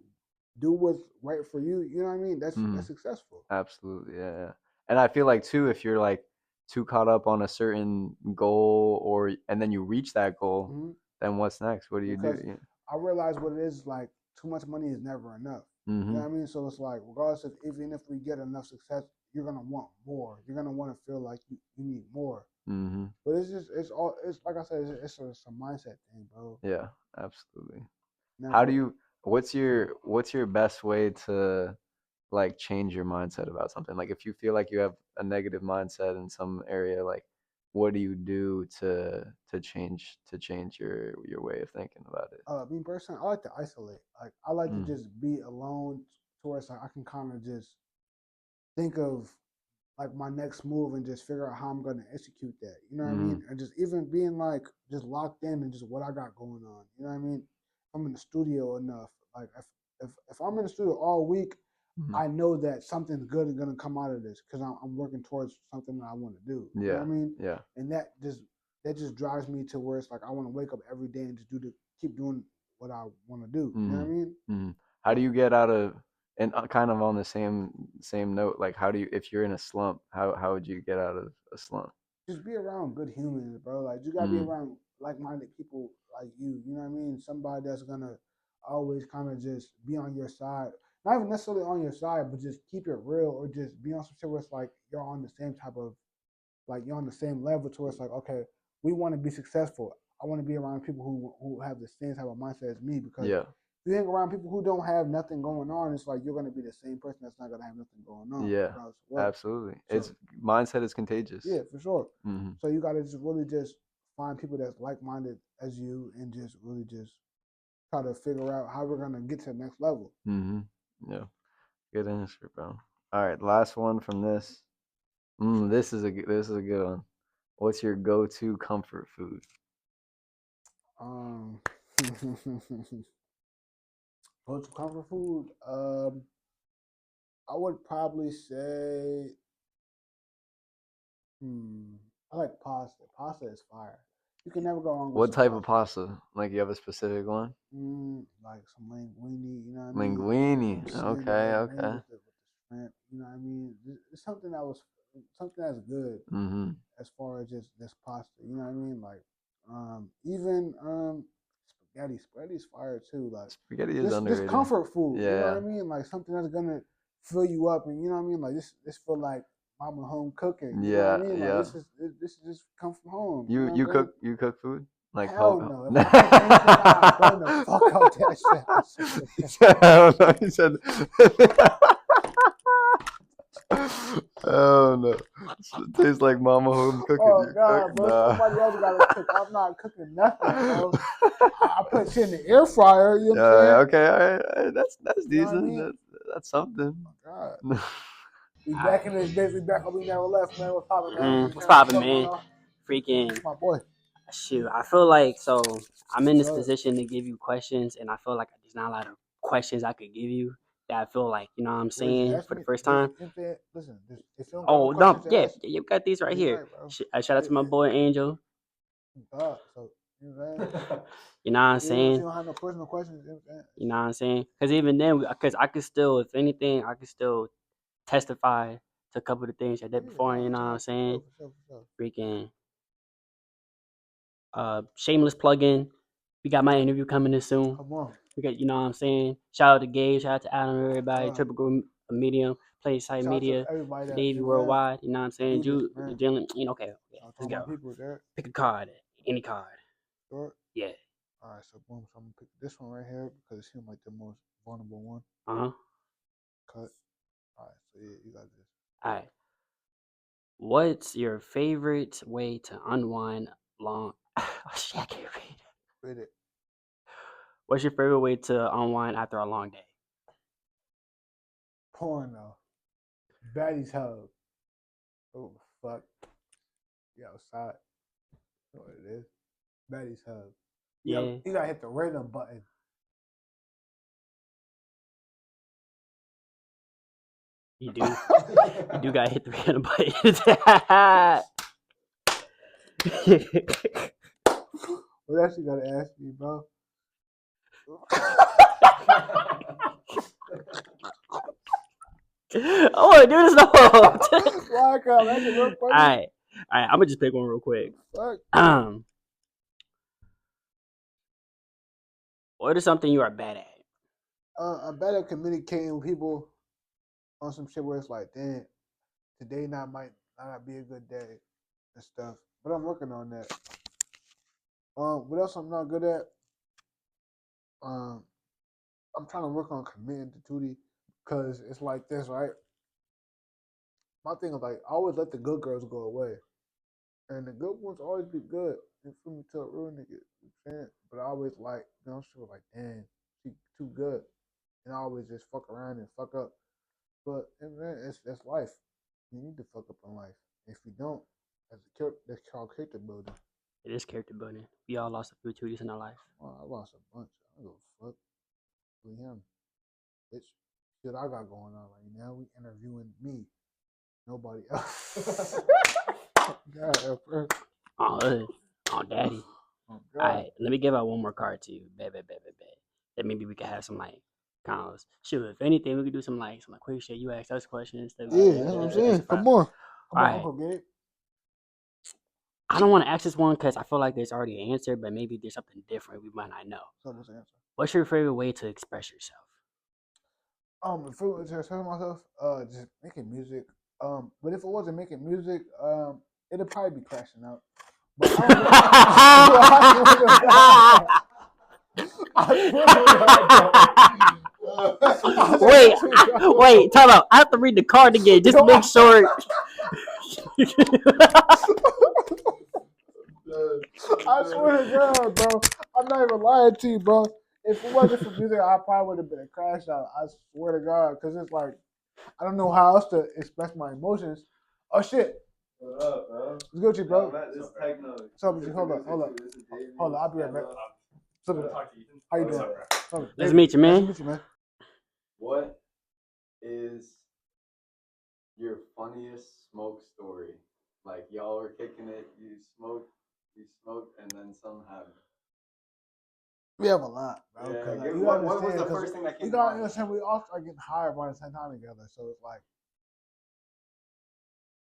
what's right for you. You know what I mean? Hmm. That's successful. Absolutely, yeah, yeah. And I feel like too, if you're like too caught up on a certain goal or and then you reach that goal, Hmm. then what's next? What do you do? Because Yeah. I realize what it is, like, too much money is never enough. You know Mm-hmm. what I mean? So it's like, regardless of, even if we get enough success, you're gonna want more. You're gonna want to feel like you need more. Mm-hmm. But it's just, it's all, it's like I said, it's a mindset thing, bro. Yeah, absolutely. How do Never. you what's your best way to like change your mindset about something? Like if you feel like you have a negative mindset in some area, like what do you do to change your way of thinking about it? Me personally, I like to isolate. Like, I like to Mm. just be alone, to where it's like I can kind of just think of like my next move and just figure out how I'm gonna execute that. You know what I Mm-hmm. mean? And just even being like just locked in and just what I got going on. You know what I mean? I'm in the studio enough. Like, if I'm in the studio all week, Hmm. I know that something good is gonna come out of this because I'm working towards something that I want to do. You know what Yeah. I mean? Yeah. And that just drives me to where it's like I want to wake up every day and just keep doing what I want to do. You know what I Mm-hmm. mean? Hmm. How do So you get out of and kind of on the same note, like how do you if you're in a slump, how would you get out of a slump? just be around good humans, bro. Like, you gotta be Mm. around like-minded people like you. You know what I mean? Somebody that's gonna always kind of just be on your side. Not even necessarily on your side, but just keep it real, or just be on some shit where it's like you're on the same type of like you're on the same level to where it's like, okay, we want to be successful. I want to be around people who have the same type of mindset as me because Yeah. if you hang around people who don't have nothing going on, it's like you're gonna be the same person that's not gonna have nothing going on, Yeah. regardless of what. Absolutely. It's So mindset is contagious. yeah, for sure. Mhm. So you gotta just really just find people that's like minded as you and just really just try to figure out how we're gonna get to the next level. Mhm. Yeah. Good answer, bro. All right, last one from this. This is a good one. What's your go-to comfort food? Um, what's comfort food? I would probably say, hmm, I like pasta. Pasta is fire. You can never go wrong with What some type of pasta. pasta? Like you have a specific one? Like some linguine, you know what I mean? Linguine. Skin the Okay, linguine okay. with the shrimp, you know what I mean? It's something that was something that's good Mhm. as far as just this pasta, you know what I mean? Like, even spaghetti. Spaghetti's fire too. Like Spaghetti is this underrated. comfort food, you know what Yeah. I mean? Like something that's gonna fill you up, and you know what I mean? Like this feel like mama home cooking, you know what I Yeah, mean? Like yeah. this is just come from home, you You know what I'm you saying? cook food? Like Hell how no. If I cook anything, I burn the fuck out that shit. I swear to I don't know. He said Oh no. It tastes like mama home cooking. oh You cook? god, bro. Nah. Somebody else gotta cook. I'm not cooking nothing, bro. I put shit in the air fryer, you know what I'm Yeah, saying? okay, all right, all right. That's You know what I decent. mean? That's something. Oh god. No. We All right. back in this bitch, we back up, we never left, man. What's poppin', man? You What's saying what's poppin', up, man? man? Freaking That's my boy. shoot. I feel like I'm in this Sir. position to give you questions, and I feel like there's not a lot of questions I could give you that I feel like you know what I'm Well, just saying ask for the me. first Just time. listen. Just, if you don't got no Oh questions no, to yeah, ask, you got these right be here. right, bro. Shout out to my boy Angel. God, so you know what I'm saying? You know what I'm Even if you saying? don't have no personal questions, you know what I'm saying? You know what I'm saying? Because even then, because I could still, if anything, I could still testify to a couple of the things I did Yeah, before. You no, know what I'm no, for sure, saying? for sure, for sure. Freaking shameless plug-in. We got my interview coming in soon. Come on. We got, you know what I'm saying? Shout out to Gabe, shout out to Adam, everybody, God. Triple Medium, Play Site Shout out to Media, everybody that, Dayvii you know what I'm saying? Worldwide, you know what I'm saying? Do this, Jude, man. Dylan, you know, okay, Shout out to all let's my go. people there. Pick a card, any card. Sure. Yeah. All right, so boom. So I'm gonna pick this one right here because it seems like the most vulnerable one. Uh-huh. Cut. All right, so yeah, you got this. All right. What's your favorite way to unwind long? Oh, shit, I can't read. Read it. What's your favorite way to unwind after a long day? Porno. Baddies hug. Oh fuck. You outside. You know what it is. Baddies hug. Yeah, Yeah, you gotta hit the rhythm button. you do. You do gotta hit the random button. What else you gotta ask me, bro? I want to do this though. Why come? That's a real funny. All right. I'm gonna just pick one real quick. Fuck. What is something you are bad at? I'm better at communicating with people on some shit where it's like, damn, today might not be a good day and stuff. But I'm working on that. What else I'm not good at? Um, I'm trying to work on committing to duty because it's like this, right? My thing is like I always let the good girls go away, and the good ones always be good. And for me to a real nigga, you know what I'm saying? But I always like, you know, she was like, damn, she too good, and I always just fuck around and fuck up. But and man, it's that's life. You need to fuck up in life. If you don't, that's called character building. It is character building. We all lost a few cuties in our life. Oh, I lost a bunch. I don't give a fuck with him. Bitch, shit I got going on right now. We interviewing me, nobody else. God, Oh, daddy. oh All God. right, let me give out one more card to you. Bet. That maybe we could have some like combos. Shoot, if anything, we could do some quick shit. You ask us questions. Yeah, that's what I'm saying. Come on, All right. Uncle Gabe. I don't want to ask this one because I feel like there's already an answer, but maybe there's something different we might not know. So what's the answer? What's your favorite way to express yourself? If it was to express myself, just making music. But if it wasn't making music, it'll probably be crashing out. But I don't know. I swear to God, though. wait, time out. I have to read the card again just to make sure. I swear to God, bro. I'm not even lying to you, bro. If it wasn't for music, I probably would have been a crash out. I swear to God, because it's like I don't know how else to express my emotions. Oh shit! What up, bro? It's good, with you, bro. This techno. So, hold on. I'll be right back. How you doing? Nice to meet you, Nice to man. meet you, man. What is your funniest smoke story? Like y'all were kicking it, you smoked, and then something happened. We have a lot, bro. Yeah, Like, what was the first thing that came you to gotta mind? understand, we all start getting high around the same time together. So it's like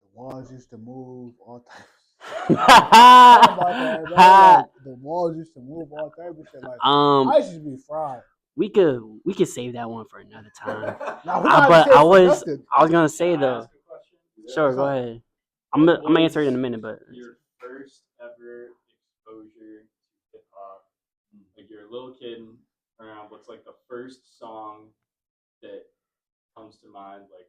the walls used to move all types. About that, bro. Like, the walls used to move all types of shit. Like I used to be fried. we could save that one for another time. Now, But I was gonna say though. Sure, go ahead. I'm gonna answer it in a minute, but your first ever exposure to hip hop, like you're a little kid around. What's like the first song that comes to mind? Like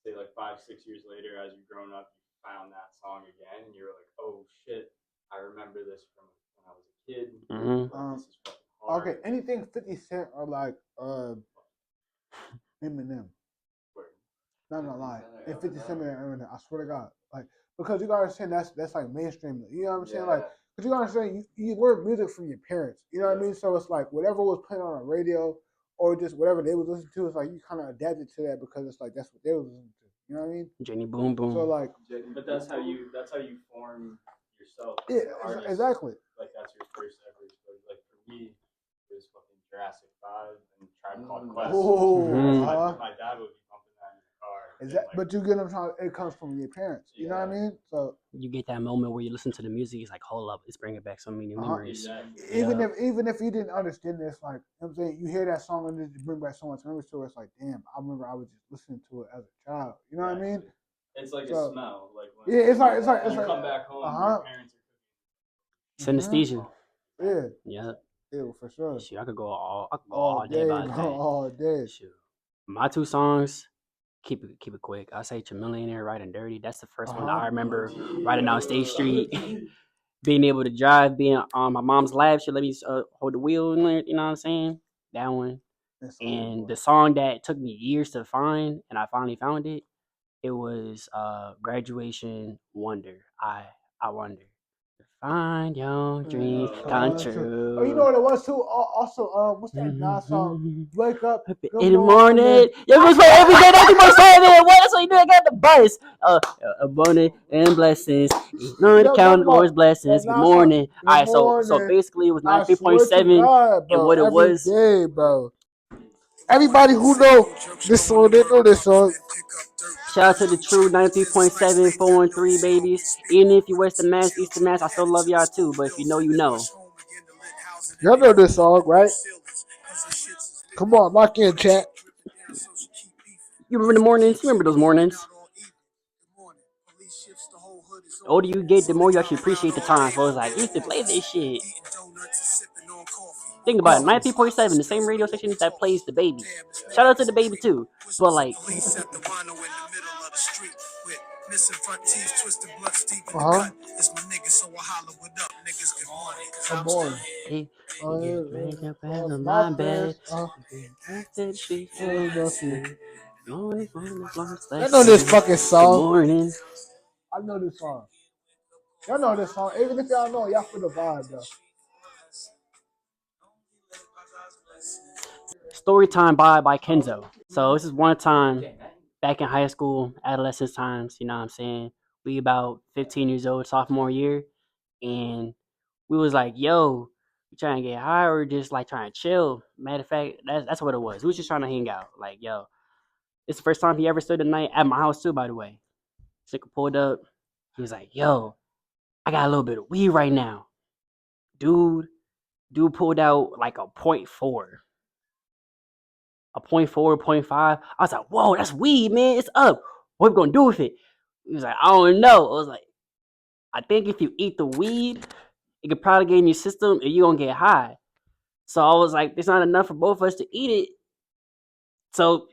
say like 5-6 years later, as you've grown up, you found that song again, and you're like, oh shit, I remember this from when I was a kid. Like, this is fucking hard. Okay, anything 50 Cent or like Eminem. No, lie. And 50 Cent and Eminem, I swear to God. Like, because you gotta understand that's like mainstream. You know what I'm saying? Like, because you gotta understand you learn music from your parents. You know what I mean? So it's like whatever was playing on the radio or just whatever they was listening to, it's like you kind of adapted to that because it's like that's what they was listening to. You know what I mean? Jenny Boom Boom. So like, but that's how you form yourself. Yeah, exactly. Like that's your first ever exposure. Like for me, it was fucking Jurassic 5 and Tribe Called Quest. My dad would be pumping that in the car. But you get them trying. It comes from your parents. You know what I mean? So you get that moment where you listen to the music. It's like, hold up, it's bringing back so many memories. Exactly. Even if you didn't understand this, like you know what I'm saying, you hear that song and it bring back so much memories to it. It's like, damn, I remember I was just listening to it as a child. You know what I mean? It's like a smell. Like when it's like come back home, your parents are cooking. Synesthesia. Yeah, for sure. Shoot, I could go all day about that. All day. Shoot. My two songs, keep it quick. I say Chamillionaire, Riding Dirty. That's the first one I remember riding down State Street, being able to drive, being on my mom's lap. She let me hold the wheel and you know what I'm saying? That one. And the song that took me years to find, and I finally found it. It was Graduation Wonder. I wonder. Find your dreams come true. Oh, you know what it was too? Also, what's that Nas song? Wake up in the morning. You was play every day. That's what saying. What? That's what you do. I got the bus. Abundant and blessings. None to count Lord's blessings. Good morning. All right. So basically, it was 93.7, and what it was. Day, bro. Everybody who know this song, they know this song. Shout out to the true 93.7, 4 and 3 babies. Even if you West the Mass, East the Mass, I still love y'all too. But if you know, you know. Y'all know this song, right? Come on, lock in, chat. You remember the mornings? You remember those mornings? The older you get, the more you actually appreciate the time. So it's like, you used to play this shit. Think about it, 93.7, the same radio station that plays the baby. Shout out to the baby too. But like, Come on. Hey, my bed. I know this fucking song. Good morning. I know this song. Y'all know this song. Even if y'all know, y'all feel the vibe though. Storytime by KENZO. So this is one time back in high school, adolescence times, you know what I'm saying? We about 15 years old, sophomore year, and we was like, yo, we trying to get high or just like trying to chill. Matter of fact, that's what it was. We was just trying to hang out. Like, yo, it's the first time he ever stood the night at my house too, by the way. Sicker pulled up. He was like, yo, I got a little bit of weed right now. Dude pulled out like a 0.4. A 0.4, 0.5. I was like, whoa, that's weed, man. It's up. What we gonna do with it? He was like, I don't know. I was like, I think if you eat the weed, it could probably get in your system and you're gonna get high. So I was like, there's not enough for both of us to eat it. So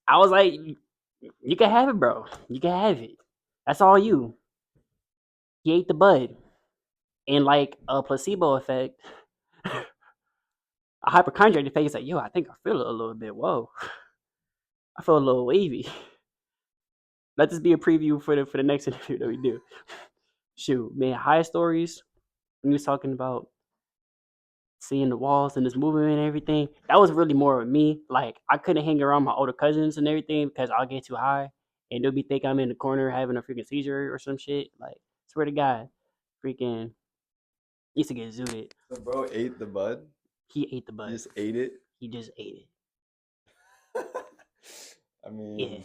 I was like, you can have it, bro. You can have it. That's all you. He ate the bud. And like a placebo effect, a hypochondriac effect is like, yo, I think I feel a little bit. Whoa. I feel a little wavy. Let this be a preview for the next interview that we do. Shoot, man, high stories. When he was talking about seeing the walls and this movement and everything, that was really more of me. Like, I couldn't hang around my older cousins and everything because I'll get too high and they'll be think I'm in the corner having a freaking seizure or some shit. Like, swear to God, freaking used to get zooted. So bro ate the bud? He ate the bud. You just ate it? He just ate I mean, it. Yeah.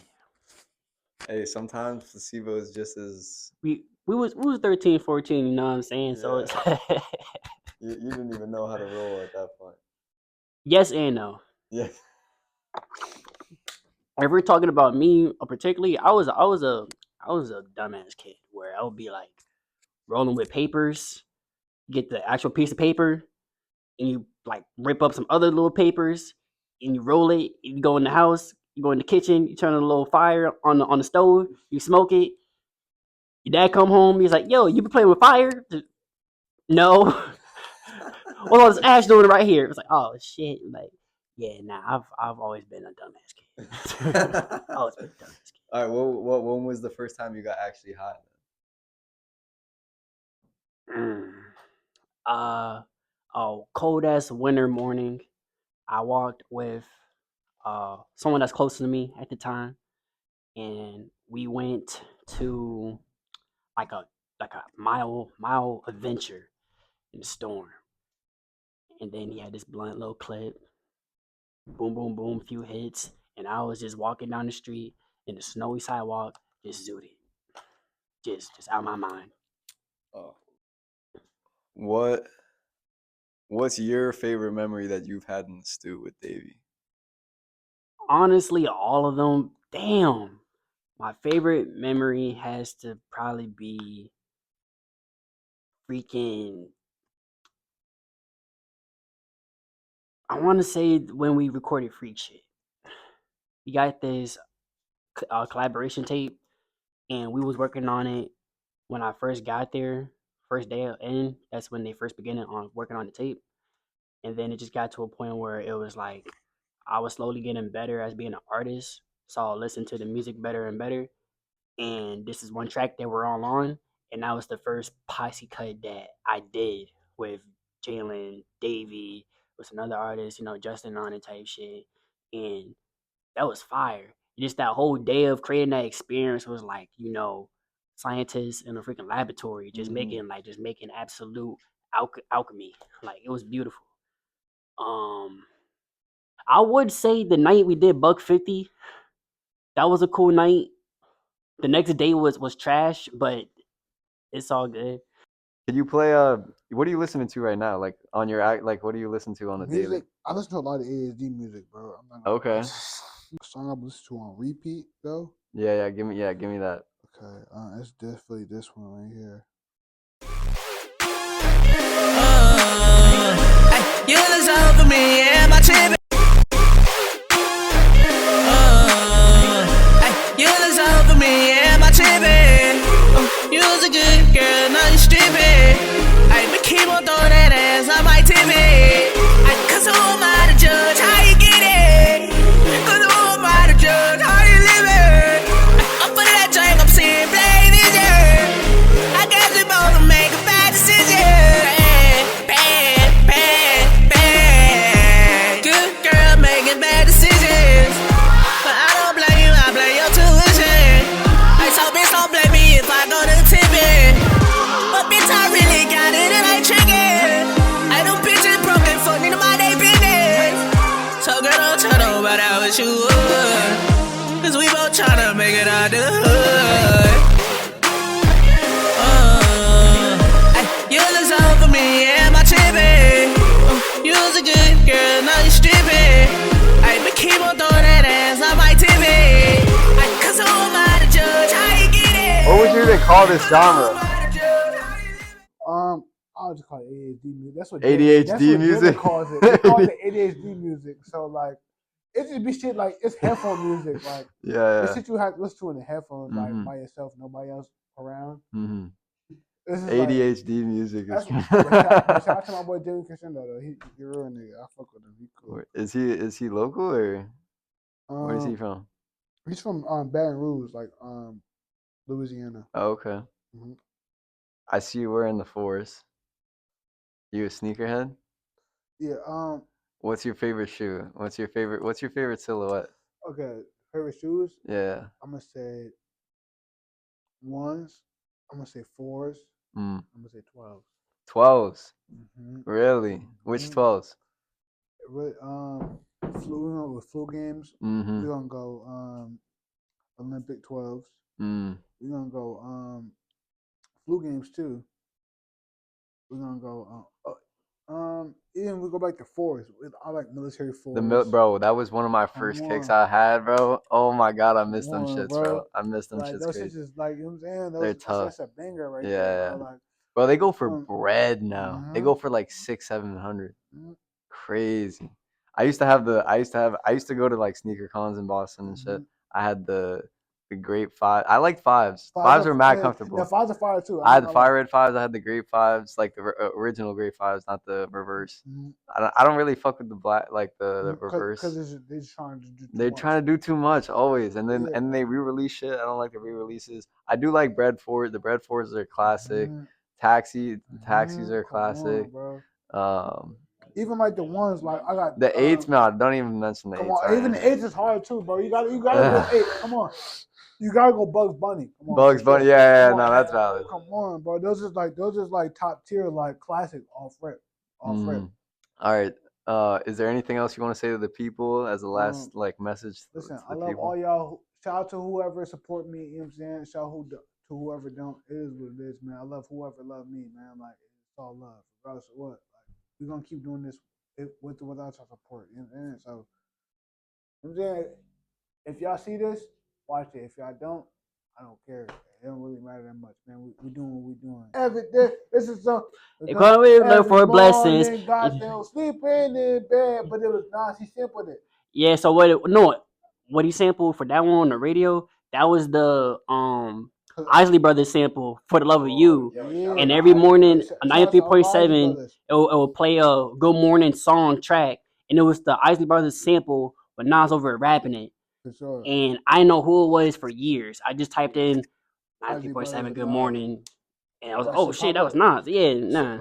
Hey, sometimes placebo is just as We was 13, 14, you know what I'm saying? So it's you didn't even know how to roll at that point. yes and no. Yeah. If we're talking about me particularly, I was a dumbass kid where I would be like rolling with papers, get the actual piece of paper, and you like rip up some other little papers, and you roll it. You go in the house, you go in the kitchen, you turn on a little fire on the stove, you smoke it. Your dad come home, he's like, "Yo, you been playing with fire?" No. Well, all this ash doing right here. It's like, oh shit, like. Yeah, nah, I've always been a dumbass kid. Always been a dumbass kid. All right, when was the first time you got actually high? Cold ass winter morning. I walked with someone that's close to me at the time, and we went to like a mile adventure in the storm. And then he had this blunt little clip. Boom, boom, boom, few hits, and I was just walking down the street in the snowy sidewalk, just zooted, just out of my mind. Oh, what's your favorite memory that you've had in the stew with Dayvii? Honestly, all of them. Damn, my favorite memory has to probably be freaking. I want to say when we recorded Freak Shit. We got this collaboration tape, and we was working on it when I first got there. First day in, that's when they first began on working on the tape. And then it just got to a point where it was like I was slowly getting better as being an artist. So I'll listen to the music better and better. And this is one track that we're all on. And that was the first posse cut that I did with Jalen, Dayvii, with another artist, Justin on it type shit. And that was fire. Just that whole day of creating that experience was like, scientists in a freaking laboratory just making absolute alchemy. Like, it was beautiful. I would say the night we did Buck 50, that was a cool night. The next day was trash, but it's all good. Could you play what are you listening to right now? Like on your act, like what do you listen to on the music, daily? I listen to a lot of ASD music, bro. I'm not Okay. Song I listen to on repeat though. Yeah, give me that. Okay, it's definitely this one right here. You look over me, yeah, my chibi. You look over me, yeah, my chibi. You was a good girl, now you stupid. But keep on throwing that ass on my TV. Cause who am I to judge how you get it? Cause who am I to judge how you live it? I'm putting that drink, I'm seeing play vision. I guess we both will make a bad decision. Good girl making bad decisions. But I don't blame you, I blame your tuition. So bitch, don't blame me if I go to Tibet. But bitch, I really got it and I triggered. I don't bitches broken, fuck nigga, my day business. So girl, don't tell nobody I wish you would. Cause we both tryna make it out the hood. You look over me, yeah, my chibi. You was a good girl, now you stupid. But keep on throwing that ass on my TV. Cause who am I to judge how you get it? What would you even call this genre? I'll just call it ADHD music. That's what ADHD that's what music? Jalen calls it. They call it ADHD music. So like, it just be shit like it's headphone music. Like Yeah, it's yeah. shit you have to listen to in the headphones, like Mhm. by yourself, nobody else around. Mm-hmm. This is like ADHD music is. but shout out to my boy Jalen Crescendo though. He real nigga. I fuck with him. He cool. Is he local or where is he Um, from? he's from Baton Rouge, like Louisiana. Oh, okay. Mhm. I see you wearing the Force. You a sneakerhead? Yeah. What's your favorite shoe? What's your favorite silhouette? Okay. Favorite shoes? Yeah. I'm gonna say ones. I'm gonna say fours. Mm. I'm gonna say 12s. 12s. Mm-hmm. Really? Which Mhm. 12s? We're with flu games. Mm-hmm. We're gonna go Olympic 12s. Mm. We're gonna go flu games too. We're gonna go even we go back to fours. I like military fours. Bro, that was one of my Come first kicks on. I had, bro. Oh my god, I missed Come them on, shits, bro. bro. I missed them Like shits those shits crazy. is like, you know what I'm saying? They're tough. That's a banger right Yeah, there, bro. yeah. Like Bro, they go for um, bread now. They mhm, go for like 600-700. mhm, Crazy. I used to go to like sneaker cons in Boston and shit. mhm. I had the Grape 5. I liked fives. Fives Fives are were mad now comfortable. fives are fire too. I I'm had not the gonna lie. Fire Red 5s. I had the Grape 5s, like the original Grape 5s, not the reverse. Mhm. I don't really fuck with the black, like the reverse. Because they're just trying to do too They're much. trying to do too much always, and then Yeah. they re-release shit. I don't like the re-releases. I do like Bread Fort. The Bread Forts are classic. Mhm, Taxis mhm. are Come classic. on, bro. Um, Even like the ones like I got the eights, no, don't even mention the come eights. on, even the eights is hard too, bro. You gotta go eight. Come on. You gotta go Bugs Bunny. Come on, Bugs for Bunny, sure. yeah, Come no, on. that's valid. Come on, bro. Those is like top tier, like classic off rip. Off rip. All right. Is there anything else you want to say to the people as a last like message Listen, to I the love people? all y'all. Shout out to whoever support me, you know what I'm saying? Shout out to whoever don't. It is what it is, man. I love whoever love me, man. Like it's all love. Regardless of what. Like we're gonna keep doing this with or without your support. You know what I'm saying? So you know what I'm saying, if y'all see this, watch it. If y'all don't, I don't care. It don't really matter that much, man. We doing what we doing. This is so. They call me look for blessings. Morning, goddamn, sleeping in bed, but it was nice. He sampled it. Yeah, so what he sampled for that one on the radio, that was the Isley Brothers sample, For the Love of You. Yeah, And every morning, shout out to all the Isley 93.7, brothers. it will play a Good Morning song track. And it was the Isley Brothers sample with Nas over it rapping it. For sure. And I know who it was for years. I just typed in Isley 93.7 Brothers, Good Nas. Morning. And I was like, That oh shit shit, pop that was up. Nas. Yeah, nah.